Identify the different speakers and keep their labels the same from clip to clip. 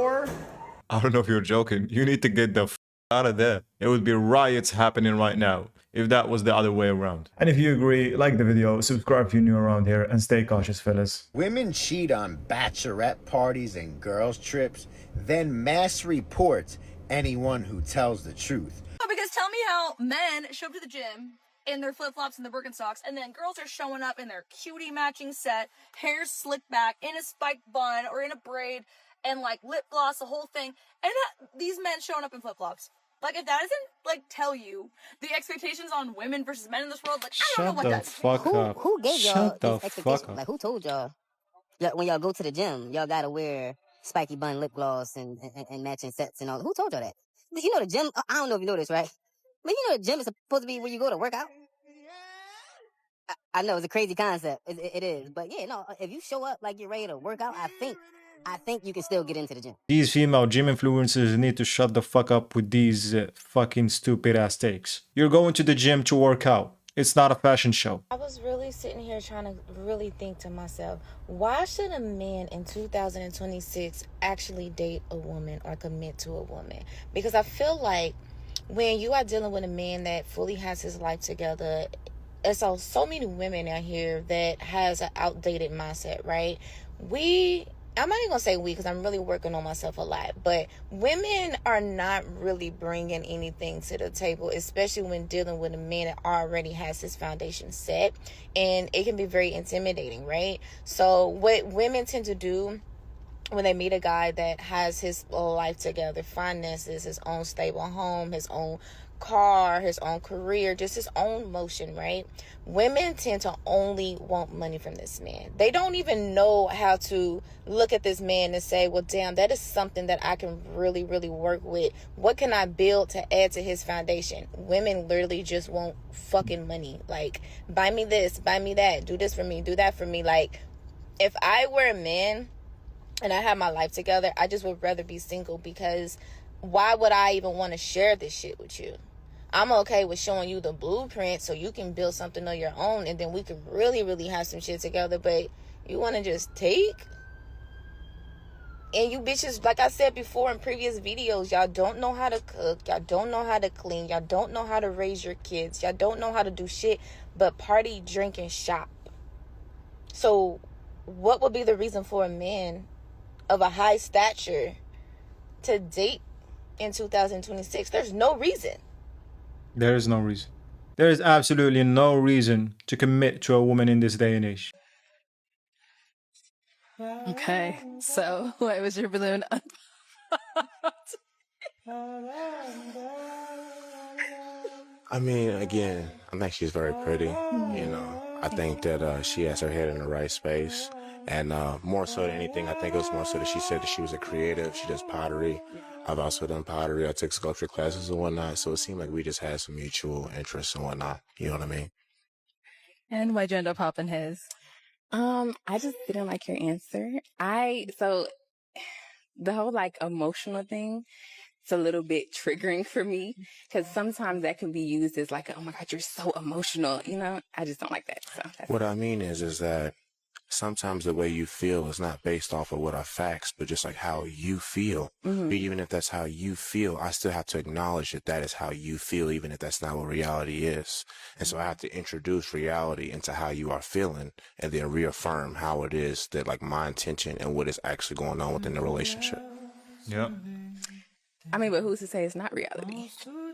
Speaker 1: floor?
Speaker 2: I don't know if you're joking. You need to get the out of there. It would be riots happening right now if that was the other way around.
Speaker 1: And if you agree, like the video, subscribe if you're new around here, and stay cautious, fellas.
Speaker 3: Women cheat on bachelorette parties and girls' trips, then mass report anyone who tells the truth.
Speaker 4: Because tell me how men show up to the gym in their flip-flops and their Birkenstocks, and then girls are showing up in their cutie matching set, hair slicked back, in a spiked bun or in a braid, and like lip gloss, the whole thing, and these men showing up in flip-flops. Like, if that doesn't, like, tell you the expectations on women versus men in this world, like, I don't know what does.
Speaker 5: Who gave y'all these expectations? Like, who told y'all? When y'all go to the gym, y'all gotta wear spiky bun lip gloss and matching sets and all. Who told y'all that? But you know the gym, I don't know if you know this, right? But you know the gym is supposed to be where you go to work out. I know, it's a crazy concept. It is. But yeah, no, if you show up like you're ready to work out, I think you can still get into the gym.
Speaker 2: These female gym influencers need to shut the fuck up with these fucking stupid ass takes. You're going to the gym to work out. It's not a fashion show.
Speaker 6: I was really sitting here trying to really think to myself, why should a man in 2026 actually date a woman or commit to a woman? Because I feel like when you are dealing with a man that fully has his life together, there's so many women out here that has an outdated mindset, right? I'm not even gonna say we, because I'm really working on myself a lot, but women are not really bringing anything to the table, especially when dealing with a man that already has his foundation set, and it can be very intimidating, right? So what women tend to do when they meet a guy that has his life together, finances, his own stable home, his own car, his own career, just his own motion, right? Women tend to only want money from this man. They don't even know how to look at this man and say, well, damn, that is something that I can really, really work with. What can I build to add to his foundation? Women literally just want fucking money. Like, buy me this, buy me that, do this for me, do that for me. Like, if I were a man and I had my life together, I just would rather be single, because why would I even want to share this shit with you? I'm okay with showing you the blueprint so you can build something of your own, and then we can really, really have some shit together. But you want to just take? And you bitches, like I said before in previous videos, y'all don't know how to cook. Y'all don't know how to clean. Y'all don't know how to raise your kids. Y'all don't know how to do shit but party, drink, and shop. So what would be the reason for a man of a high stature to date in 2026? There's no reason.
Speaker 2: There is no reason. There is absolutely no reason to commit to a woman in this day and age.
Speaker 7: Okay, so why was your balloon up?
Speaker 8: I mean, again, I think she's very pretty. You know, I think that she has her head in the right space. And more so than anything, I think it was more so that she said that she was a creative. She does pottery. I've also done pottery. I took sculpture classes and whatnot. So it seemed like we just had some mutual interests and whatnot. You know what I mean?
Speaker 7: And why'd you end up popping his?
Speaker 9: I just didn't like your answer. So the whole like emotional thing, it's a little bit triggering for me, because sometimes that can be used as like, oh my God, you're so emotional. You know, I just don't like that. So
Speaker 8: what I mean is that sometimes the way you feel is not based off of what are facts, but just like how you feel. But even if that's how you feel, I still have to acknowledge that that is how you feel, even if that's not what reality is. And so I have to introduce reality into how you are feeling, and then reaffirm how it is that like my intention and what is actually going on within the relationship.
Speaker 2: Yeah.
Speaker 9: I mean, but who's to say it's not reality?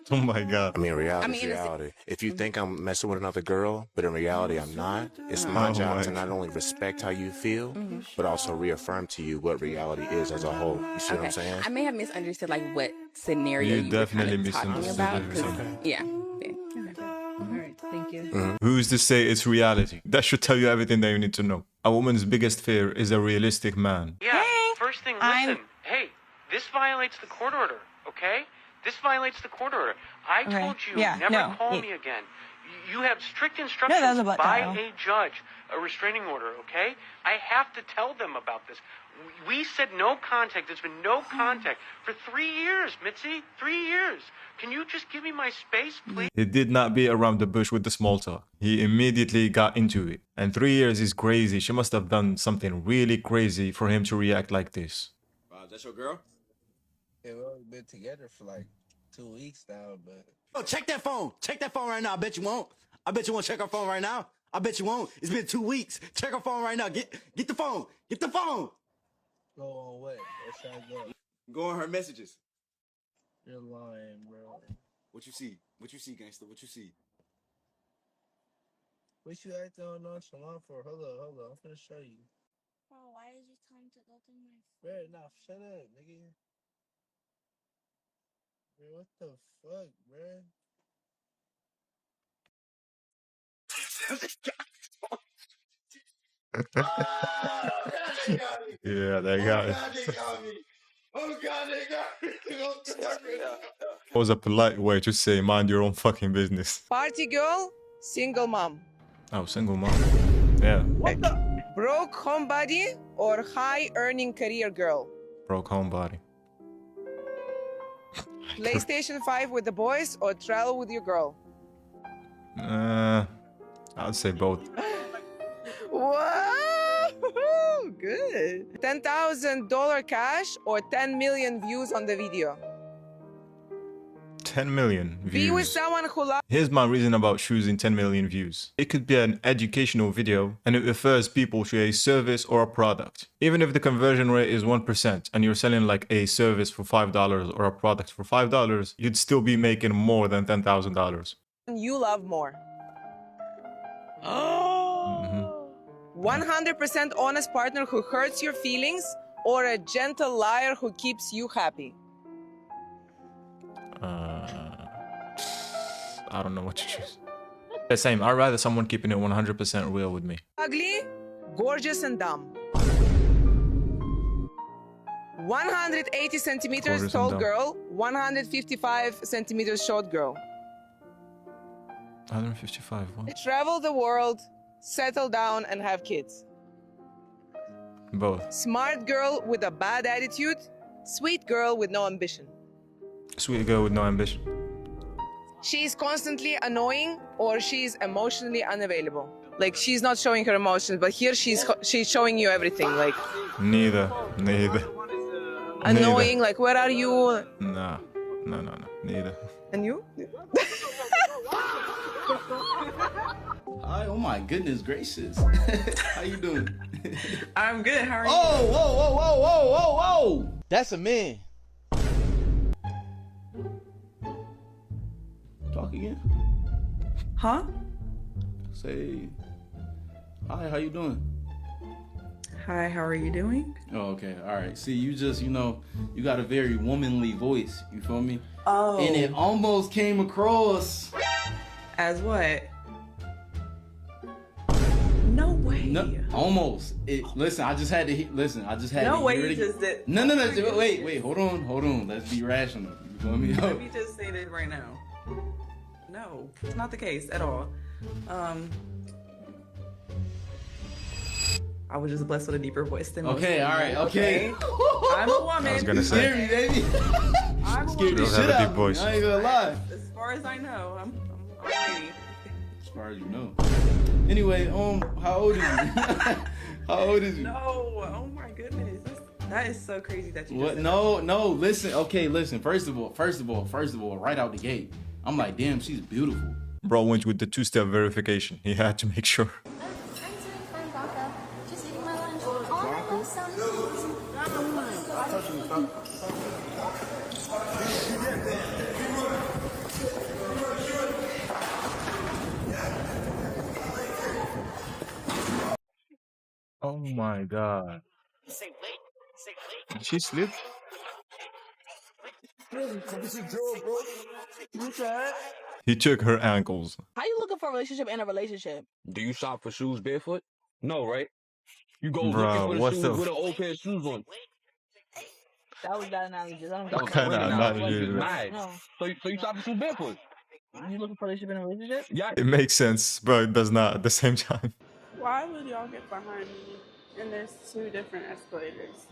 Speaker 2: Oh my God.
Speaker 8: I mean, reality is reality. If you think I'm messing with another girl, but in reality I'm not, it's my job to not only respect how you feel, but also reaffirm to you what reality is as a whole. You see what I'm saying?
Speaker 9: I may have misunderstood like what scenario you
Speaker 2: definitely
Speaker 9: were kind of talking about. Yeah.
Speaker 7: All right, thank you.
Speaker 2: Who's to say it's reality? That should tell you everything that you need to know. A woman's biggest fear is a realistic man.
Speaker 10: Yeah, first thing, listen. Hey, this violates the court order, okay? This violates the court order. I told you never call me again. You have strict instructions by a judge, a restraining order, okay? I have to tell them about this. We said no contact. There's been no contact for 3 years, Mitzi. 3 years. Can you just give me my space, please?
Speaker 2: He did not beat around the bush with the small talk. He immediately got into it. And 3 years is crazy. She must have done something really crazy for him to react like this.
Speaker 11: Wow, is that your girl? Yeah, we've been together for like 2 weeks now, but.
Speaker 12: Oh, check that phone. Check that phone right now. I bet you won't. I bet you won't check her phone right now. I bet you won't. It's been 2 weeks. Check her phone right now. Get the phone. Get the phone.
Speaker 11: Go on what? Where should I go?
Speaker 12: Go on her messages.
Speaker 11: You're lying, bro.
Speaker 12: What you see? What you see, gangster? What you see?
Speaker 11: What you acting all nonchalant for? Hold on. I'm finna show you.
Speaker 13: Bro, why is you telling to go through my phone?
Speaker 11: Bro, nah, shut up, nigga. Bro, what the fuck, bro?
Speaker 2: Yeah, they got it.
Speaker 12: Oh God, they got me.
Speaker 2: What was a polite way to say mind your own fucking business?
Speaker 14: Party girl, single mom.
Speaker 2: Oh, single mom. Yeah.
Speaker 14: What the? Broke homebody or high earning career girl?
Speaker 2: Broke homebody.
Speaker 14: PlayStation 5 with the boys or travel with your girl?
Speaker 2: I'd say both.
Speaker 14: Whoa, good. $10,000 cash or 10 million views on the video?
Speaker 2: 10 million views.
Speaker 14: Be with someone who loves.
Speaker 2: Here's my reason about choosing 10 million views. It could be an educational video and it refers people to a service or a product. Even if the conversion rate is 1% and you're selling like a service for $5 or a product for $5, you'd still be making more than $10,000.
Speaker 14: You love more. Oh. 100% honest partner who hurts your feelings or a gentle liar who keeps you happy?
Speaker 2: I don't know what to choose. The same. I'd rather someone keeping it 100% real with me.
Speaker 14: Ugly, gorgeous, and dumb. 180 centimeters
Speaker 2: Gorgeous
Speaker 14: tall
Speaker 2: and dumb.
Speaker 14: girl, 155 centimeters short girl.
Speaker 2: 155. What?
Speaker 14: Travel the world, settle down, and have kids.
Speaker 2: Both.
Speaker 14: Smart girl with a bad attitude, sweet girl with no ambition.
Speaker 2: Sweet girl with no ambition.
Speaker 14: She's constantly annoying or she's emotionally unavailable. Like she's not showing her emotions, but here she's showing you everything. Like
Speaker 2: Neither.
Speaker 14: annoying. Like where are you?
Speaker 2: No. Neither.
Speaker 14: And you?
Speaker 12: Hi, oh my goodness gracious. How you doing?
Speaker 15: I'm good. How are you?
Speaker 12: Whoa. That's a man. Talk again.
Speaker 15: Huh?
Speaker 12: Say, hi, how you doing?
Speaker 15: Hi, how are you doing?
Speaker 12: Oh, okay, all right. See, you just, you got a very womanly voice. You feel me?
Speaker 15: Oh.
Speaker 12: And it almost came across.
Speaker 15: As what? No way.
Speaker 12: No, almost. Listen, I just had to.
Speaker 15: No way you just did.
Speaker 12: No. Wait. Hold on. Let's be rational. You feel me?
Speaker 15: Let me just say this right now. No, it's not the case at all. I was just blessed with a deeper voice than most.
Speaker 12: Okay, all right, okay.
Speaker 15: I'm a woman.
Speaker 2: I was gonna say.
Speaker 12: Scary, baby.
Speaker 15: I'm a
Speaker 12: Scared the
Speaker 15: woman.
Speaker 12: shit out of me.
Speaker 2: voice.
Speaker 12: I ain't gonna lie.
Speaker 15: As far as I know, I'm a lady.
Speaker 12: As far as you know. Anyway, how old is you? How old is you?
Speaker 15: No, oh my goodness. That is so crazy that you
Speaker 12: What?
Speaker 15: just said
Speaker 12: No, listen. Okay, listen. First of all, right out the gate, I'm like, damn, she's beautiful.
Speaker 2: Bro went with the two-step verification. He had to make sure.
Speaker 13: I'm doing fine, Blanca. Just eating my lunch. Oh,
Speaker 2: Oh my god. Did she sleep? He took her ankles.
Speaker 4: How you looking for a relationship in a relationship?
Speaker 16: Do you shop for shoes barefoot? No, right? You go
Speaker 2: Bro,
Speaker 16: looking for the
Speaker 2: what
Speaker 16: shoes
Speaker 2: the
Speaker 16: with an old pair of shoes on.
Speaker 4: That was bad analogy.
Speaker 2: What kind of analogy is that?
Speaker 16: Nice.
Speaker 4: No.
Speaker 16: So you shop for shoes barefoot?
Speaker 4: You looking for a relationship in a relationship?
Speaker 16: Yeah.
Speaker 2: It makes sense, but it does not at the same time.
Speaker 17: Why would y'all get behind me? And there's two different escalators.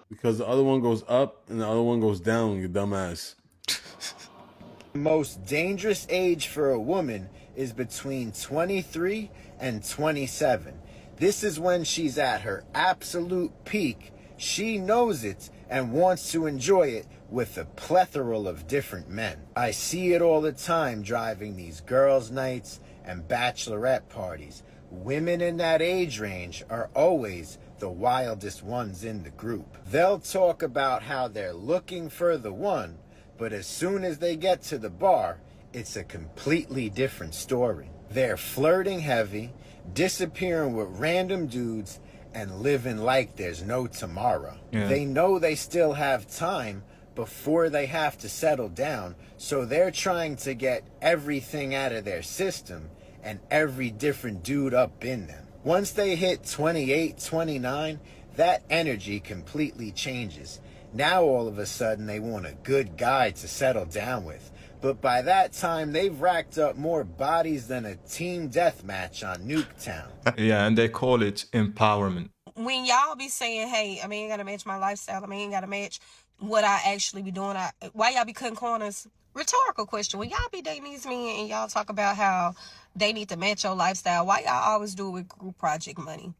Speaker 18: Because the other one goes up and the other one goes down, you dumbass.
Speaker 3: The most dangerous age for a woman is between 23 and 27. This is when she's at her absolute peak. She knows it, and wants to enjoy it with a plethora of different men. I see it all the time driving these girls' nights and bachelorette parties. Women in that age range are always the wildest ones in the group. They'll talk about how they're looking for the one, but as soon as they get to the bar, it's a completely different story. They're flirting heavy, disappearing with random dudes, and living like there's no tomorrow.
Speaker 2: Yeah.
Speaker 3: They know they still have time before they have to settle down, so they're trying to get everything out of their system and every different dude up in them. Once they hit 28, 29, that energy completely changes. Now all of a sudden they want a good guy to settle down with. But by that time, they've racked up more bodies than a team deathmatch on Nuketown.
Speaker 2: Yeah, and they call it empowerment.
Speaker 19: When y'all be saying, hey, I mean, ain't gotta match my lifestyle. I mean, ain't gotta match what I actually be doing. Why y'all be cutting corners? Rhetorical question. When y'all be dating these men and y'all talk about how they need to match your lifestyle, why y'all always do it with group project money?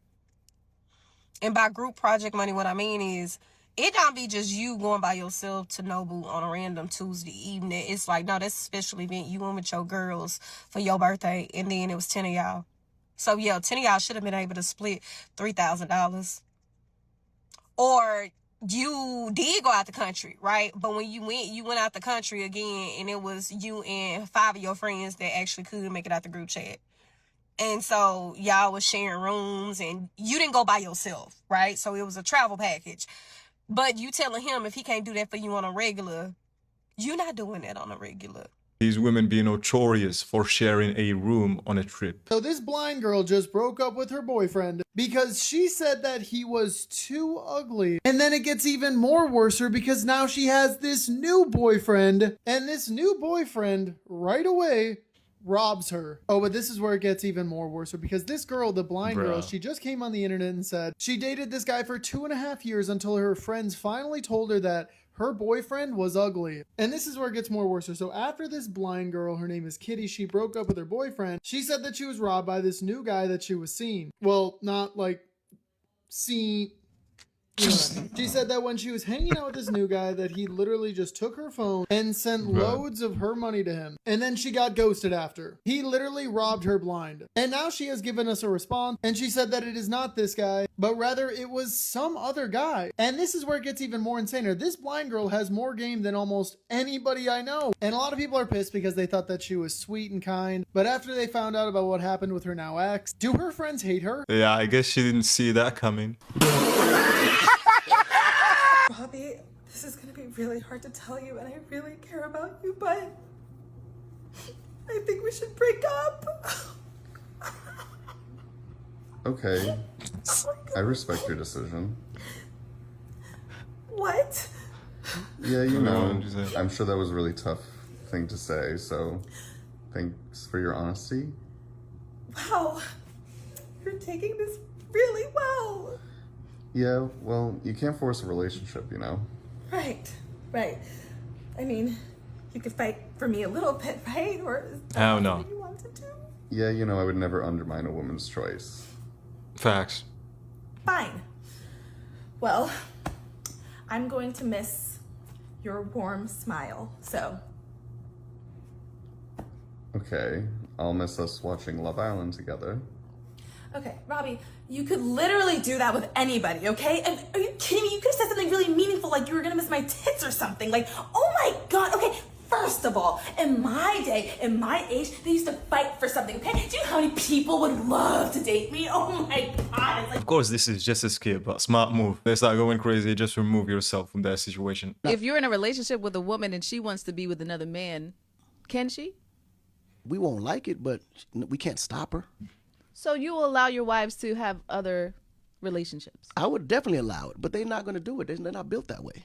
Speaker 19: And by group project money, what I mean is, it don't be just you going by yourself to Nobu on a random Tuesday evening. It's like, no, that's a special event. You went with your girls for your birthday, and then it was 10 of y'all. So, yeah, 10 of y'all should have been able to split $3,000. Or you did go out the country, right? But when you went out the country again, and it was you and 5 of your friends that actually could make it out the group chat. And so y'all was sharing rooms, and you didn't go by yourself, right? So it was a travel package. But you telling him if he can't do that for you on a regular, you're not doing that on a regular.
Speaker 2: These women be notorious for sharing a room on a trip.
Speaker 20: So this blind girl just broke up with her boyfriend because she said that he was too ugly. And then it gets even more worser because now she has this new boyfriend, and this new boyfriend right away robs her. Oh, but this is where it gets even more worse, because this girl, the blind girl, she just came on the internet and said she dated this guy for 2.5 years until her friends finally told her that her boyfriend was ugly. And this is where it gets more worse. So after this blind girl, her name is Kitty, she broke up with her boyfriend. She said that she was robbed by this new guy that she was seeing. Well, not like see. You know what I mean? She said that when she was hanging out with this new guy, that he literally just took her phone and sent loads of her money to him. And then she got ghosted after. He literally robbed her blind. And now she has given us a response, and she said that it is not this guy, but rather it was some other guy. And this is where it gets even more insaner. This blind girl has more game than almost anybody I know. And a lot of people are pissed because they thought that she was sweet and kind. But after they found out about what happened with her now ex, do her friends hate her?
Speaker 2: Yeah, I guess she didn't see that coming.
Speaker 21: Bobby, this is going to be really hard to tell you, and I really care about you, but I think we should break up.
Speaker 22: Okay. I respect your decision.
Speaker 21: What?
Speaker 22: Yeah, you know, I'm sure that was a really tough thing to say, so thanks for your honesty.
Speaker 21: Wow. You're taking this really well.
Speaker 22: Yeah, well, you can't force a relationship, you know?
Speaker 21: Right. I mean, you could fight for me a little bit, right? Or is that
Speaker 2: Hell no.
Speaker 21: what you want to do?
Speaker 22: Yeah, you know, I would never undermine a woman's choice.
Speaker 2: Facts.
Speaker 21: Fine. Well, I'm going to miss your warm smile, so.
Speaker 22: Okay, I'll miss us watching Love Island together.
Speaker 21: Okay, Robbie, you could literally do that with anybody, okay? And are you kidding me? You could have said something really meaningful, like you were gonna miss my tits or something. Like, oh my God, okay, first of all, in my day, in my age, they used to fight for something, okay? Do you know how many people would love to date me? Oh my God, it's like...
Speaker 2: Of course, this is just a skit, but smart move. They start going crazy, just remove yourself from that situation.
Speaker 23: If you're in a relationship with a woman and she wants to be with another man, can she?
Speaker 24: We won't like it, but we can't stop her.
Speaker 23: So you will allow your wives to have other relationships?
Speaker 24: I would definitely allow it, but they're not going to do it. They're not built that way.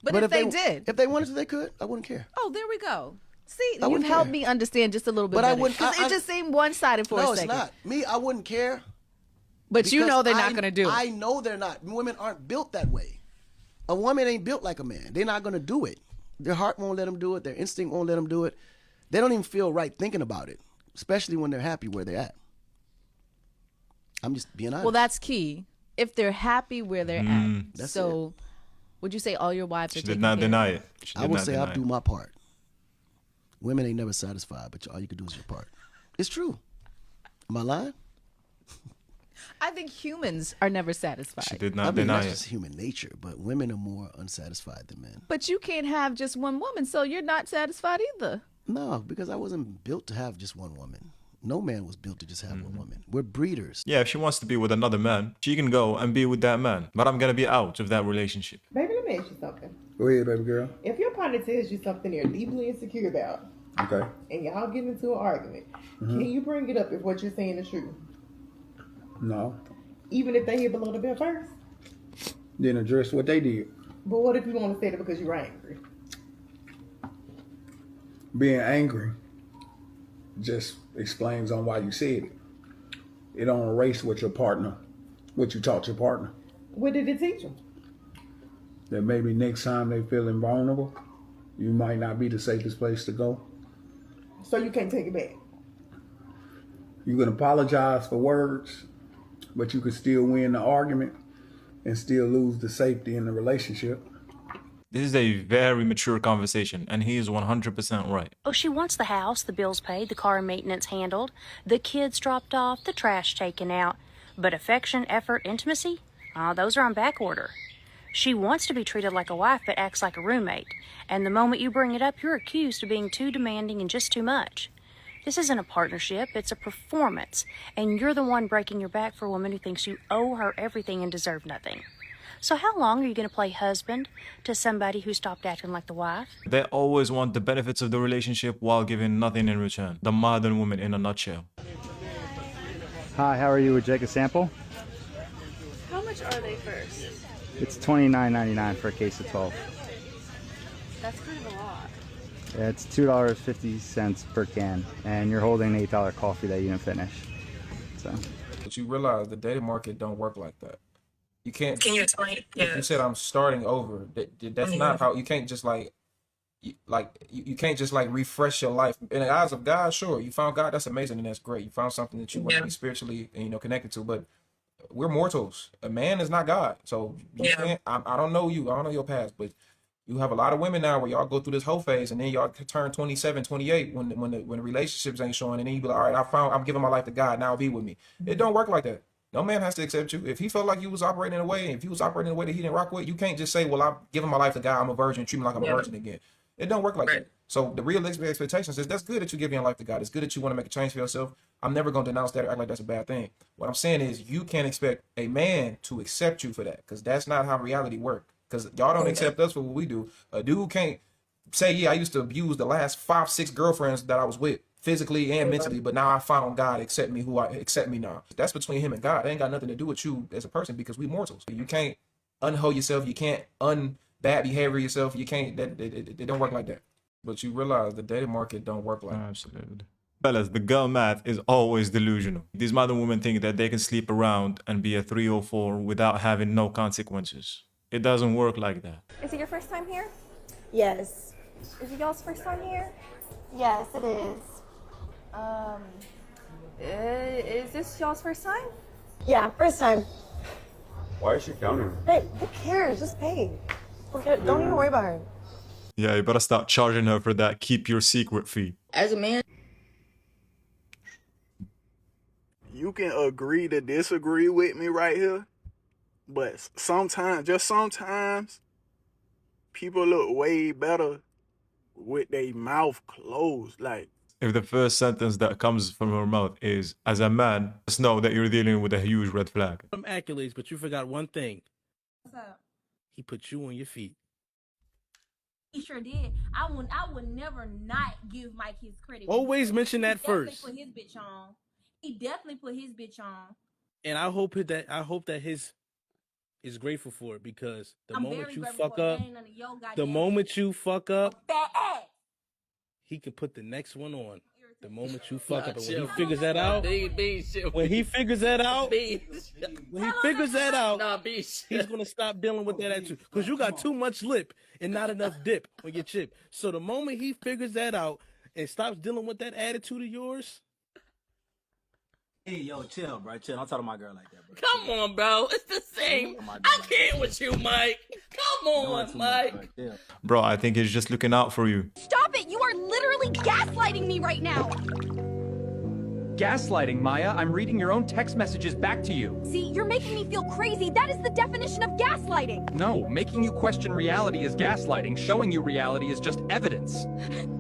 Speaker 23: But if they did?
Speaker 24: If they wanted to, they could. I wouldn't care.
Speaker 23: Oh, there we go. See,
Speaker 24: I
Speaker 23: you've
Speaker 24: wouldn't
Speaker 23: helped
Speaker 24: care.
Speaker 23: me understand just a little bit
Speaker 24: But
Speaker 23: better.
Speaker 24: I wouldn't.
Speaker 23: Because it just seemed one-sided for a second.
Speaker 24: No, it's not. Me, I wouldn't care.
Speaker 23: But you know they're not going to do it.
Speaker 24: I know they're not. Women aren't built that way. A woman ain't built like a man. They're not going to do it. Their heart won't let them do it. Their instinct won't let them do it. They don't even feel right thinking about it, especially when they're happy where they're at. I'm just being honest.
Speaker 23: Well, that's key. If they're happy where they're at.
Speaker 24: That's
Speaker 23: so Would you say all your wives are
Speaker 2: She
Speaker 23: taking
Speaker 2: did not
Speaker 23: care
Speaker 2: deny
Speaker 23: of you?
Speaker 2: it. She
Speaker 24: I
Speaker 2: did
Speaker 24: would
Speaker 2: not
Speaker 24: say
Speaker 2: deny
Speaker 24: I'll do
Speaker 2: it.
Speaker 24: my part. Women ain't never satisfied, but all you can do is your part. It's true. Am I lying?
Speaker 23: I think humans are never satisfied.
Speaker 2: She did
Speaker 24: I
Speaker 2: not
Speaker 24: mean,
Speaker 2: deny
Speaker 24: that's
Speaker 2: it.
Speaker 24: just human nature, but women are more unsatisfied than men.
Speaker 23: But you can't have just one woman, so you're not satisfied either.
Speaker 24: No, because I wasn't built to have just one woman. No man was built to just have one woman. We're breeders.
Speaker 2: Yeah, if she wants to be with another man, she can go and be with that man. But I'm gonna be out of that relationship.
Speaker 1: Baby, let me ask you something.
Speaker 11: Go ahead, baby girl.
Speaker 1: If your partner tells you something you're deeply insecure about,
Speaker 11: Okay.
Speaker 1: and y'all get into an argument, can you bring it up if what you're saying is true?
Speaker 11: No.
Speaker 1: Even if they hit below the belt first?
Speaker 11: Then address what they did.
Speaker 1: But what if you want to say it because you're angry?
Speaker 11: Being angry just explains on why you said it. It don't erase what you taught your partner.
Speaker 1: What did it teach them?
Speaker 11: That maybe next time they feeling vulnerable, you might not be the safest place to go.
Speaker 1: So you can't take it back?
Speaker 11: You can apologize for words, but you could still win the argument and still lose the safety in the relationship.
Speaker 2: This is a very mature conversation, and he is 100% right.
Speaker 5: Oh, she wants the house, the bills paid, the car and maintenance handled, the kids dropped off, the trash taken out. But affection, effort, intimacy? Those are on back order. She wants to be treated like a wife, but acts like a roommate. And the moment you bring it up, you're accused of being too demanding and just too much. This isn't a partnership, it's a performance. And you're the one breaking your back for a woman who thinks you owe her everything and deserve nothing. So how long are you going to play husband to somebody who stopped acting like the wife?
Speaker 2: They always want the benefits of the relationship while giving nothing in return. The modern woman in a nutshell.
Speaker 6: Hi, how are you? Would you like a sample?
Speaker 17: How much are they first?
Speaker 6: It's $29.99 for a case of 12.
Speaker 17: That's kind of a lot.
Speaker 6: Yeah, it's $2.50 per can, and you're holding an $8 coffee that you didn't finish. So.
Speaker 8: But you realize the dating market don't work like that. You can't.
Speaker 19: Can you explain?
Speaker 8: If you said I'm starting over, that's not how. You can't just you can't just like refresh your life. In the eyes of God, sure, you found God, that's amazing and that's great. You found something that you want to be spiritually, connected to. But we're mortals. A man is not God, so you can't. I don't know you. I don't know your past, but you have a lot of women now where y'all go through this whole phase, and then y'all turn 27, 28 when the relationships ain't showing, and then you be like, all right, I'm giving my life to God. Now be with me. It don't work like that. No man has to accept you. If he felt like you was operating in a way, if you was operating in a way that he didn't rock with, you can't just say, well, I'm giving my life to God, I'm a virgin, treat me like I'm a virgin again. It don't work like that. So the realistic expectations is that's good that you give your life to God. It's good that you want to make a change for yourself. I'm never going to denounce that or act like that's a bad thing. What I'm saying is you can't expect a man to accept you for that, because that's not how reality works. Because y'all don't accept us for what we do. A dude can't say, yeah, I used to abuse the last 5-6 girlfriends that I was with, physically and mentally, but now I found God accept me now. That's between him and God. It ain't got nothing to do with you as a person, because we mortals. You can't unhold yourself. You can't bad behavior yourself. You can't. It don't work like that. But you realize the dating market don't work like that.
Speaker 2: Absolutely. Fellas, the girl math is always delusional. These modern women think that they can sleep around and be a 304 without having no consequences. It doesn't work like that.
Speaker 13: Is it your first time here?
Speaker 25: Yes.
Speaker 13: Is it y'all's first time here?
Speaker 25: Yes, it is.
Speaker 13: Is this y'all's first time?
Speaker 25: Yeah, first time.
Speaker 16: Why is she counting?
Speaker 25: Hey, who cares? Just pay. Don't even worry about her.
Speaker 2: Yeah, you better start charging her for that keep your secret fee.
Speaker 25: As a man,
Speaker 26: you can agree to disagree with me right here, but sometimes, people look way better with their mouth closed. Like,
Speaker 2: If the first sentence that comes from her mouth is, as a man, just know that you're dealing with a huge red flag.
Speaker 27: Some accolades, but you forgot one thing.
Speaker 13: What's up?
Speaker 27: He put you on your feet.
Speaker 13: He sure did. I would never not give Mike his credit.
Speaker 27: Always mention that first.
Speaker 13: He definitely put his bitch on. He definitely put his bitch on.
Speaker 27: And I hope that his is grateful for it, because the moment you fuck up, he can put the next one on. The moment you fuck up, and when he figures that out, he's gonna stop dealing with that attitude, because you got too much lip and not enough dip on your chip. So the moment he figures that out and stops dealing with that attitude of yours,
Speaker 4: Hey, yo, chill, bro. Chill. Don't talk to my girl like that, bro.
Speaker 7: Come on, bro. It's the same. I can't with you, Mike. Come on, Mike.
Speaker 2: Bro, I think he's just looking out for you.
Speaker 9: Stop it! You are literally gaslighting me right now!
Speaker 10: Gaslighting, Maya. I'm reading your own text messages back to you.
Speaker 9: See, you're making me feel crazy. That is the definition of gaslighting.
Speaker 10: No, making you question reality is gaslighting. Showing you reality is just evidence.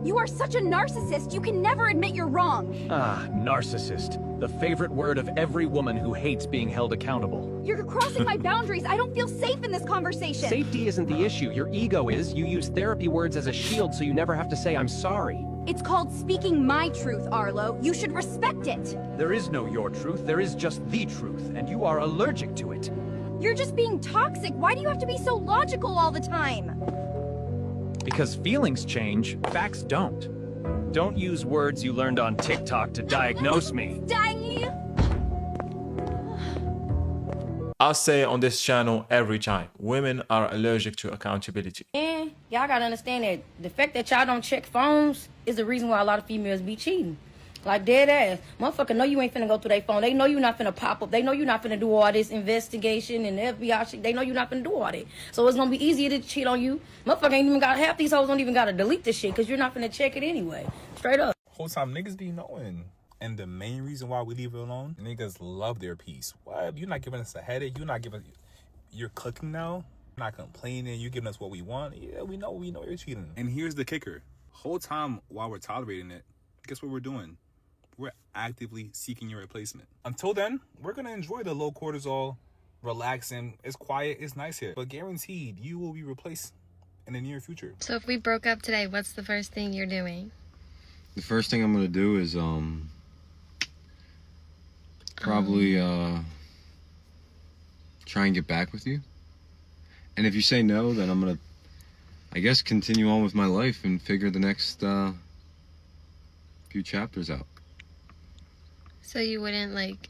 Speaker 9: You are such a narcissist. You can never admit you're wrong.
Speaker 10: Ah, narcissist. The favorite word of every woman who hates being held accountable.
Speaker 9: You're crossing my boundaries. I don't feel safe in this conversation.
Speaker 10: Safety isn't the issue. Your ego is. You use therapy words as a shield so you never have to say, I'm sorry.
Speaker 9: It's called speaking my truth, Arlo. You should respect it.
Speaker 10: There is no your truth. There is just the truth, and you are allergic to it.
Speaker 9: You're just being toxic. Why do you have to be so logical all the time?
Speaker 10: Because feelings change, facts don't. Don't use words you learned on TikTok to diagnose me.
Speaker 9: Dang you!
Speaker 2: I'll say on this channel every time, women are allergic to accountability.
Speaker 12: And y'all gotta understand that the fact that y'all don't check phones is the reason why a lot of females be cheating. Like dead ass. Motherfucker know you ain't finna go through their phone. They know you not finna pop up. They know you not finna do all this investigation and FBI shit. They know you not finna do all that. So it's gonna be easier to cheat on you. Motherfucker ain't even got, half these hoes don't even gotta delete this shit because you're not finna check it anyway. Straight up.
Speaker 14: Whole time niggas be knowing. And the main reason why we leave it alone, niggas love their peace. What? You're not giving us a headache. You're not giving. You're cooking now. You're not complaining. You're giving us what we want. Yeah, we know you're cheating.
Speaker 15: And here's the kicker: whole time while we're tolerating it, guess what we're doing? We're actively seeking your replacement.
Speaker 14: Until then, we're gonna enjoy the low cortisol, relaxing. It's quiet. It's nice here, but guaranteed you will be replaced in the near future.
Speaker 28: So if we broke up today, what's the first thing you're doing?
Speaker 29: The first thing I'm gonna do is probably try and get back with you. And if you say no, then I'm gonna, I guess, continue on with my life and figure the next few chapters out.
Speaker 28: So you wouldn't, like,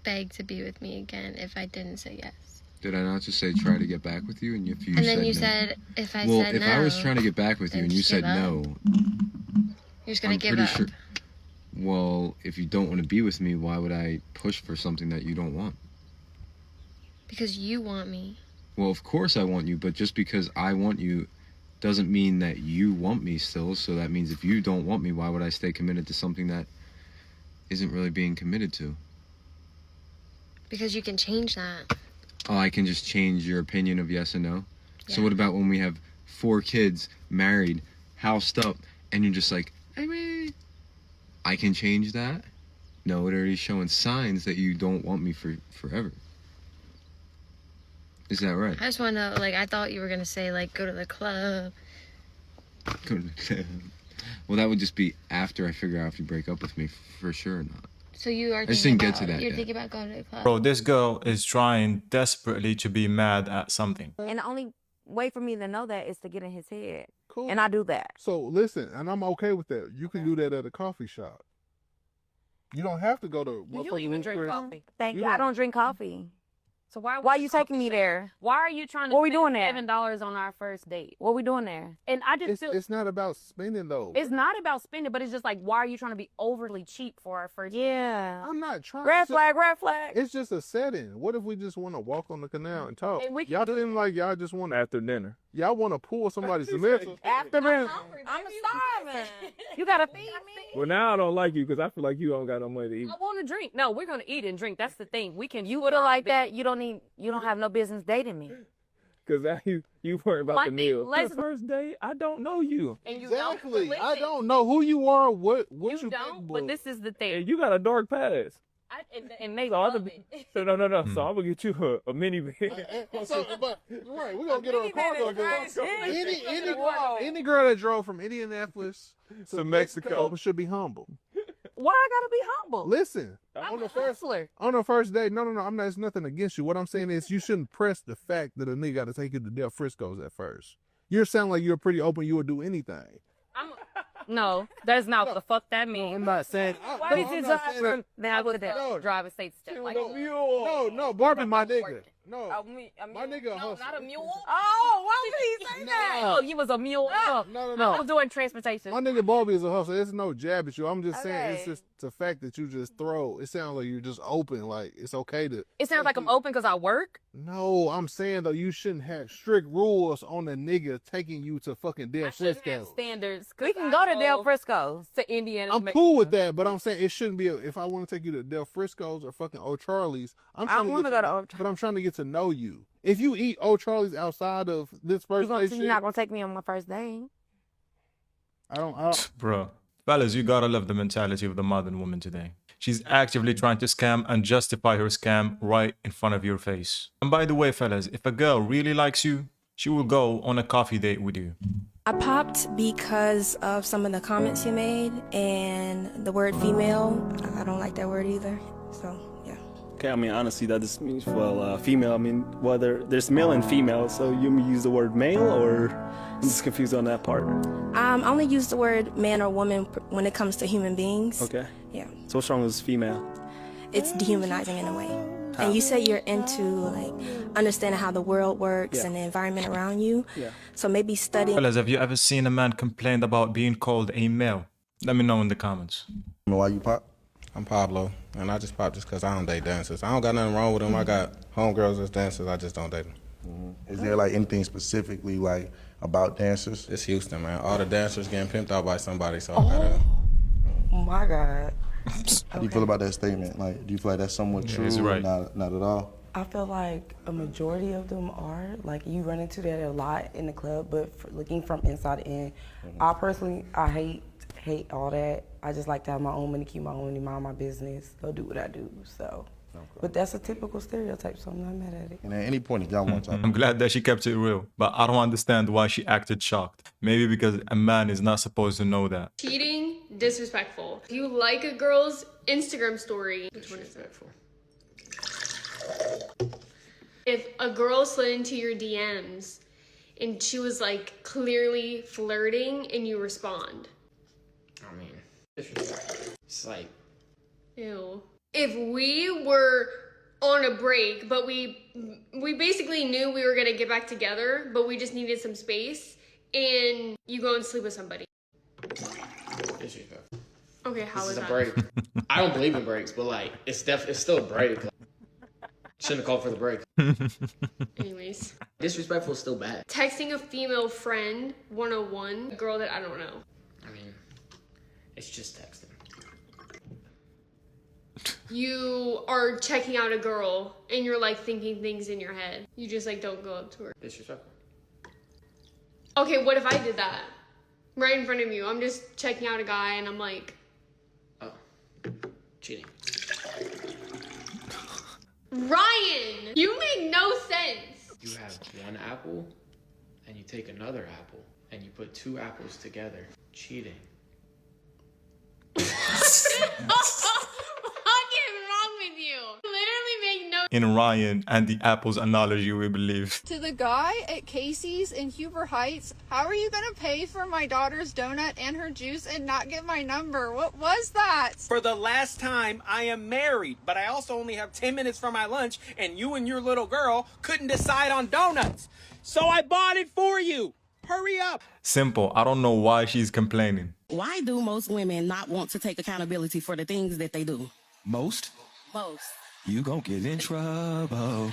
Speaker 28: beg to be with me again if I didn't say yes?
Speaker 29: Did I not just say try to get back with you? And if you
Speaker 28: and then
Speaker 29: said
Speaker 28: you
Speaker 29: no?
Speaker 28: said if I
Speaker 29: well,
Speaker 28: said
Speaker 29: if
Speaker 28: no,
Speaker 29: I was trying to get back with you and you said no,
Speaker 28: you're just gonna
Speaker 29: I'm
Speaker 28: give
Speaker 29: pretty
Speaker 28: up.
Speaker 29: sure. Well, if you don't want to be with me, why would I push for something that you don't want?
Speaker 28: Because you want me.
Speaker 29: Well, of course I want you, but just because I want you doesn't mean that you want me still. So that means if you don't want me, why would I stay committed to something that isn't really being committed to?
Speaker 28: Because you can change that.
Speaker 29: Oh, I can just change your opinion of yes and no? Yeah. So what about when we have 4 kids, married, housed up, and you're just like, I mean, I can change that? No, it already showing signs that you don't want me for forever. Is that right?
Speaker 28: I just want to know, like, I thought you were going to say, like, go to the club.
Speaker 29: Go to the club. Well, that would just be after I figure out if you break up with me for sure or not.
Speaker 28: So you are
Speaker 29: I just didn't
Speaker 28: thinking
Speaker 29: get to
Speaker 28: about,
Speaker 29: that
Speaker 28: you're
Speaker 29: yet.
Speaker 28: thinking about going to the club.
Speaker 2: Bro, this girl is trying desperately to be mad at something.
Speaker 30: And the only way for me to know that is to get in his head.
Speaker 31: Cool.
Speaker 30: And I do that.
Speaker 31: So listen, and I'm okay with that. You can do that at a coffee shop. You don't have to go to.
Speaker 30: You even drink coffee. Thank
Speaker 31: You
Speaker 30: you. I
Speaker 31: don't-
Speaker 30: don't drink coffee.
Speaker 32: So why
Speaker 30: are you taking me there?
Speaker 32: Why are you trying to
Speaker 30: What we
Speaker 32: spend
Speaker 30: doing there?
Speaker 32: $7 on our first date?
Speaker 30: What we doing there?
Speaker 32: And I just feel
Speaker 31: It's not about spending though.
Speaker 32: it's not about spending, but it's just like, why are you trying to be overly cheap for our first
Speaker 30: Yeah.
Speaker 31: I'm not trying.
Speaker 30: Red
Speaker 31: to-
Speaker 30: flag, red flag.
Speaker 31: It's just a setting. What if we just want to walk on the canal and talk?
Speaker 32: And we-
Speaker 31: Y'all seem like y'all just want after dinner. Y'all want to pull somebody's semester.
Speaker 30: After dinner. I'm starving. You gotta feed me.
Speaker 33: Well, now I don't like you because I feel like you don't got no money to eat.
Speaker 32: I want to drink. No, we're gonna eat and drink. That's the thing. We can.
Speaker 30: You would have like that. You don't have no business dating me.
Speaker 33: Because now you worry about the meal.
Speaker 32: let's-
Speaker 33: The first day, I don't know you.
Speaker 32: And you
Speaker 31: Exactly.
Speaker 32: don't.
Speaker 31: I don't know who you are. What
Speaker 32: You don't. But this is the thing.
Speaker 33: And you got a dark past.
Speaker 32: And they
Speaker 33: So,
Speaker 32: love
Speaker 33: I'm
Speaker 32: it.
Speaker 33: so no. So I'm gonna get you a minivan.
Speaker 31: But right, we're gonna get her a cargo.
Speaker 32: Whoa.
Speaker 31: Any girl that drove from Indianapolis to Mexico should be humble.
Speaker 32: Why I gotta be humble?
Speaker 31: Listen,
Speaker 32: I'm
Speaker 31: on
Speaker 32: a
Speaker 31: the first
Speaker 32: hustler.
Speaker 31: on the first date, no, I'm not. It's nothing against you. What I'm saying is, you shouldn't press the fact that a nigga got to take you to Del Frisco's at first. You sound like you're pretty open. You would do anything.
Speaker 32: No, that's not what the fuck that means.
Speaker 31: I'm not saying.
Speaker 32: What is it? Now look at that.
Speaker 31: No.
Speaker 32: Driver's state stuff. Like,
Speaker 31: No, Barbie, my nigga. No,
Speaker 32: my
Speaker 31: nigga a
Speaker 32: no,
Speaker 31: hustler.
Speaker 32: not a mule. Oh, why would he say that? Oh, you was a mule.
Speaker 31: No.
Speaker 32: I was doing transportation.
Speaker 31: My nigga Barbie is a hustler. It's no jab at you. I'm just saying it's just the fact that you just throw, it sounds like you're just open. Like, it's okay to.
Speaker 32: It sounds like I'm open because I work.
Speaker 31: No, I'm saying though, you shouldn't have strict rules on a nigga taking you to fucking Del Frisco.
Speaker 32: Standards. We can go to Del Frisco. To Indiana.
Speaker 31: I'm cool with that, but I'm saying it shouldn't be. If I want to take you to Del Frisco's or fucking O'Charlie's,
Speaker 32: I don't want to go to O'Charlie's.
Speaker 31: But I'm trying to get to know you. If you eat O'Charlie's outside of this first day,
Speaker 32: You're not gonna take me on my first date.
Speaker 31: I don't.
Speaker 2: Bro. Fellas, you gotta love the mentality of the modern woman today. She's actively trying to scam and justify her scam right in front of your face. And by the way, fellas, if a girl really likes you, she will go on a coffee date with you.
Speaker 12: I popped because of some of the comments you made and the word female. I don't like that word either. So, yeah.
Speaker 1: Okay, I mean, honestly, that just means, well, female. I mean, whether there's male and female, so you use the word male, or I'm just confused on that part.
Speaker 12: I only use the word man or woman when it comes to human beings.
Speaker 1: Okay.
Speaker 12: Yeah.
Speaker 1: So what's wrong with female?
Speaker 12: It's dehumanizing in a way. And you say you're into like understanding how the world works and the environment around you.
Speaker 1: Yeah.
Speaker 12: So maybe studying.
Speaker 2: Fellas, have you ever seen a man complain about being called a male? Let me know in the comments.
Speaker 3: Why you pop? I'm Pablo, and I just pop just because I don't date dancers. I don't got nothing wrong with them. I got homegirls that's dancers. I just don't date them.
Speaker 5: Is there like anything specifically like about dancers?
Speaker 3: It's Houston, man. All the dancers getting pimped out by somebody, so I gotta.
Speaker 25: Oh my God.
Speaker 5: How do you feel about that statement? Like, do you feel like that's somewhat true?
Speaker 2: he's right.
Speaker 5: Or not at all?
Speaker 25: I feel like a majority of them are. Like, you run into that a lot in the club, but looking from inside in, I personally, I hate all that. I just like to have my own money, keep my own money, mind my business, go do what I do, so. But that's a typical stereotype, so I'm not mad at it.
Speaker 5: And at any point, if y'all want to.
Speaker 2: I'm glad that she kept it real, but I don't understand why she acted shocked. Maybe because a man is not supposed to know that.
Speaker 6: Cheating, disrespectful. If you like a girl's Instagram story, which one is that for? If a girl slid into your DMs and she was like clearly flirting and you respond.
Speaker 11: I mean, it's like,
Speaker 6: Ew. If we were on a break, but we basically knew we were gonna get back together, but we just needed some space, and you go and sleep with somebody.
Speaker 11: disrespectful.
Speaker 6: Okay, how
Speaker 11: This
Speaker 6: is
Speaker 11: is a
Speaker 6: that?
Speaker 11: break. I don't believe in breaks, but like, it's still a break. Shouldn't have called for the break.
Speaker 6: Anyways.
Speaker 11: Disrespectful is still bad.
Speaker 6: Texting a female friend 101, a girl that I don't know.
Speaker 11: I mean, it's just texting.
Speaker 6: You are checking out a girl and you're like thinking things in your head. You just like don't go up to her.
Speaker 11: Disrespectful.
Speaker 6: Okay, what if I did that? Right in front of you. I'm just checking out a guy and I'm like,
Speaker 11: Cheating.
Speaker 6: Ryan, you make no sense.
Speaker 11: You have one apple and you take another apple and you put two apples together. Cheating.
Speaker 6: What is wrong with you? Literally make no
Speaker 2: In Ryan and the apples analogy, we believe.
Speaker 17: To the guy at Casey's in Huber Heights, how are you gonna pay for my daughter's donut and her juice and not get my number? What was that?
Speaker 18: For the last time, I am married, but I also only have 10 minutes for my lunch, and you and your little girl couldn't decide on donuts. So I bought it for you. Hurry up.
Speaker 2: Simple. I don't know why she's complaining.
Speaker 19: Why do most women not want to take accountability for the things that they do?
Speaker 20: Most?
Speaker 19: Most.
Speaker 20: You gon' get in trouble.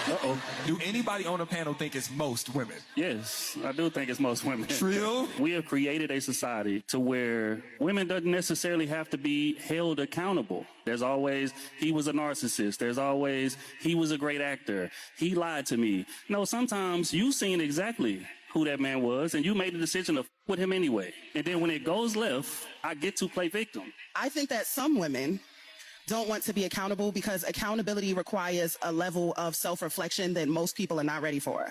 Speaker 20: Uh-oh. Do anybody on the panel think it's most women?
Speaker 21: Yes, I do think it's most women.
Speaker 20: Trill?
Speaker 21: We have created a society to where women doesn't necessarily have to be held accountable. There's always, he was a narcissist. There's always, he was a great actor. He lied to me. No, sometimes you seen exactly who that man was, and you made the decision to f with him anyway. And then when it goes left, I get to play victim.
Speaker 19: I think that some women don't want to be accountable because accountability requires a level of self-reflection that most people are not ready for.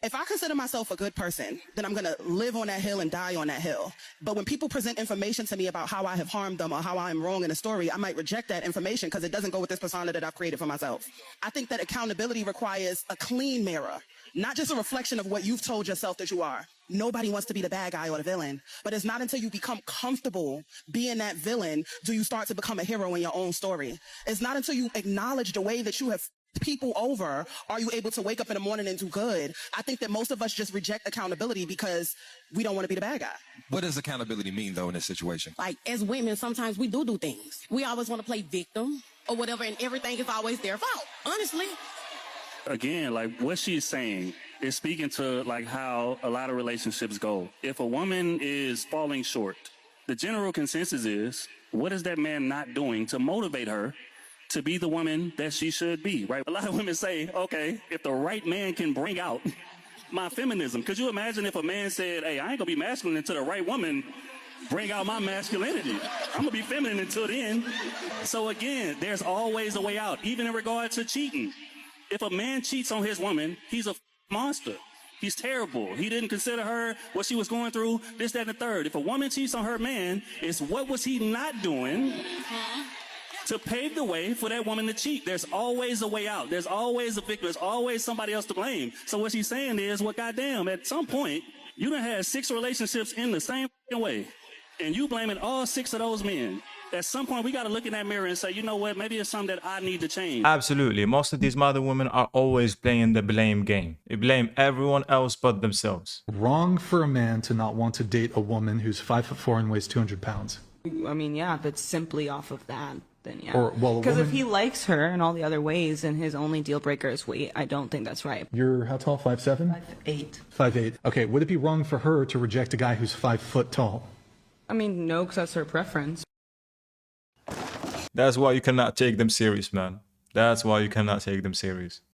Speaker 19: If I consider myself a good person, then I'm going to live on that hill and die on that hill. But when people present information to me about how I have harmed them or how I'm wrong in a story, I might reject that information because it doesn't go with this persona that I've created for myself. I think that accountability requires a clean mirror, not just a reflection of what you've told yourself that you are. Nobody wants to be the bad guy or the villain, but it's not until you become comfortable being that villain do you start to become a hero in your own story. It's not until you acknowledge the way that you have people over? Are you able to wake up in the morning and do good? I think that most of us just reject accountability because we don't want to be the bad guy.
Speaker 20: What does accountability mean, though, in this situation?
Speaker 19: Like, as women, sometimes we do things. We always want to play victim or whatever, and everything is always their fault, honestly.
Speaker 21: Again, like what she's saying is speaking to like how a lot of relationships go. If a woman is falling short, the general consensus is, what is that man not doing to motivate her to be the woman that she should be, right? A lot of women say, okay, if the right man can bring out my feminism, could you imagine if a man said, hey, I ain't gonna be masculine until the right woman bring out my masculinity. I'm gonna be feminine until then. So again, there's always a way out, even in regard to cheating. If a man cheats on his woman, he's a monster. He's terrible. He didn't consider her, what she was going through, this, that, and the third. If a woman cheats on her man, it's what was he not doing to pave the way for that woman to cheat. There's always a way out. There's always a victim. There's always somebody else to blame. So what she's saying is, well, goddamn, at some point, you done had 6 relationships in the same way, and you blaming all 6 of those men. At some point, we got to look in that mirror and say, you know what, maybe it's something that I need to change.
Speaker 2: Absolutely. Most of these modern women are always playing the blame game. They blame everyone else but themselves.
Speaker 4: Wrong for a man to not want to date a woman who's 5'4" and weighs 200 pounds.
Speaker 7: I mean, yeah, if it's simply off of that, then yeah.
Speaker 4: Or, well,
Speaker 7: because if
Speaker 4: woman-
Speaker 7: he likes her in all the other ways and his only deal breaker is weight, I don't think that's right.
Speaker 4: You're how tall? 5'7"?
Speaker 7: 5'8".
Speaker 4: 5'8". Okay, would it be wrong for her to reject a guy who's 5 foot tall?
Speaker 7: I mean, no, because that's her preference.
Speaker 2: That's why you cannot take them serious, man. That's why you cannot take them serious.